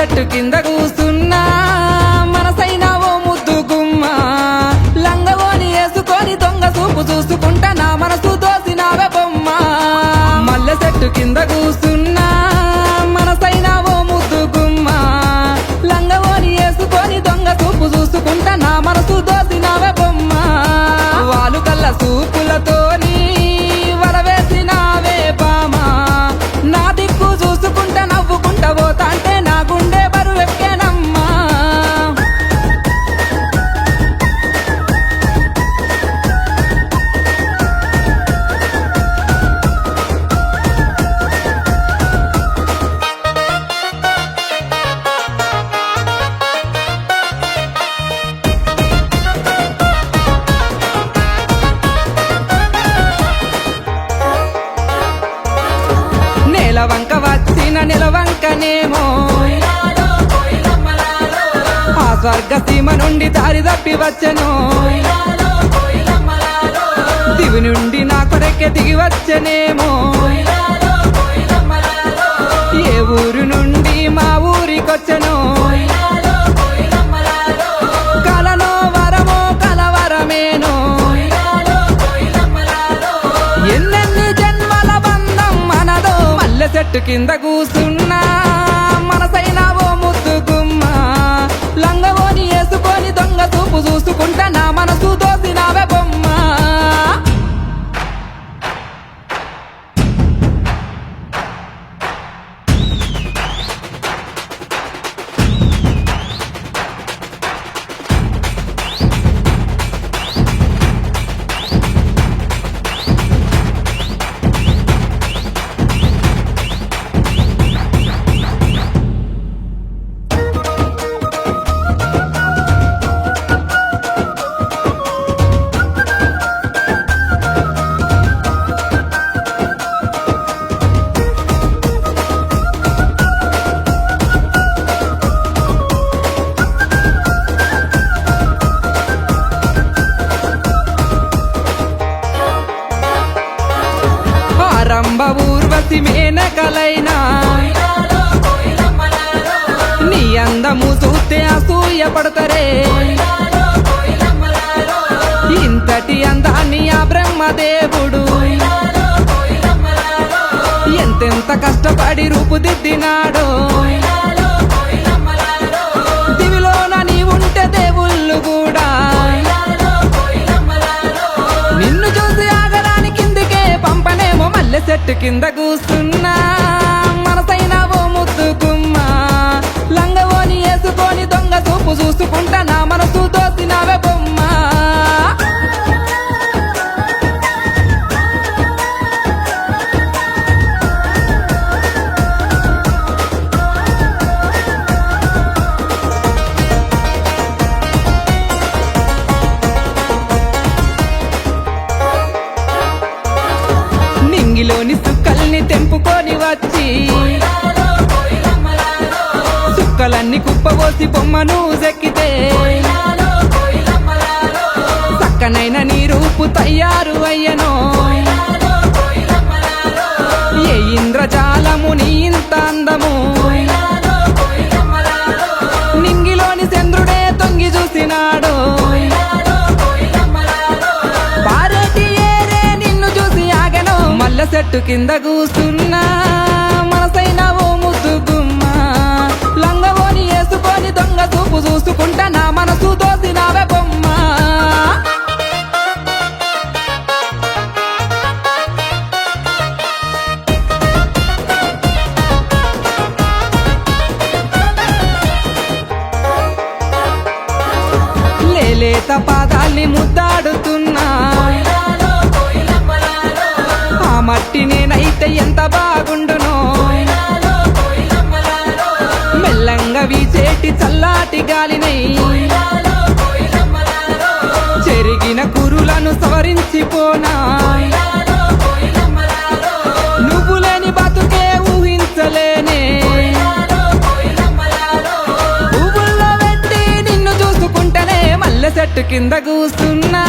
చెట్టు కింద కూసున్నా మనసైనా ఓ ముద్దు గుమ్మ లంగవోని వేసుకొని దొంగ చూపు చూసుకుంటా నా మనసు దోసినావే బొమ్మ మల్లె చెట్టు కింద కూసున్నా మనసైనా ఓ ముద్దు గుమ్మ లంగవోని వేసుకొని దొంగ చూపు చూసుకుంటా నా మనసు దోసినావే బొమ్మ వాలు కల్ల చూపులతోని వరవేసినావే బామా నా దిక్కు చూసుకుంటా నవ్వుకుంటా పోతా అంటే నా గుండె బరువెక్కేనమ్మా నెలవంక వచ్చిన నిలవంకనేమో ఆ స్వర్గ సీమ నుండి దారి తప్పి వచ్చెను దివి నుండి నా కొరకే దిగి వచ్చెనేమో ఏ ఊరు నుండి మా ఊరికొచ్చెను కలనో వరమో కలవరమేనో ఎన్నెన్ని జన్మల బంధం మనదో మల్లె చెట్టు కింద కూసున్నా మనసైనా ఓ ముద్దు గుమ్మ లంగవోని వేసుకొని దొంగ చూపు చూసుకుంటా నా మనసు దోసినావే బొమ్మ రంభ ఊర్వశి మేనకలైనా నీ అందము చూస్తే అసూయ పడతారే ఇంతటి అందాన్ని ఆ బ్రహ్మదేవుడు ఎంతెంత కష్టపడి రూపుదిద్దినాడో దివిలోన నీ ఉంటే దేవుళ్ళు కూడా నిన్ను చూసి ఆగరాని కిందికే పంపనేమో మల్లె చెట్టు కింద కూస్తున్నా మనసైనా ఓ ముద్దు గుమ్మ లంగవోని వేసుకొని దొంగ చూపు చూసుకుంటా నా మనసు దోసినావే బొమ్మ నింగిలోని సుక్కల్ని తెంపుకొని వచ్చి సుక్కలన్నీ కుప్పబోసి బొమ్మను చెక్కితే చక్కనైన నీ రూపు తయారు అయ్యనో ఏ ఇంద్రజాలము నీ ఇంత అందము నింగిలోని చంద్రుడే తొంగి చూసినాడో మల్లె చెట్టు కింద కూస్తున్నా మనసైనా ఓ ముద్దు గుమ్మ లంగవోని వేసుకొని దొంగ చూపు చూసుకుంటా నా మనసు దోసినావే బొమ్మ లేలేత పాదాల్ని ముద్దాడుతున్నా ఆ మట్టి నేనైతే ఎంత బాగుండునో మెల్లంగా వీచేటి చల్లాటి గాలినై చెరిగిన కురులను సవరించిపోనా నువ్వు లేని బతుకే ఊహించలేనే పువ్వుల్లో పెట్టి నిన్ను చూసుకుంటేనే మల్లె చెట్టు కింద కూస్తున్నా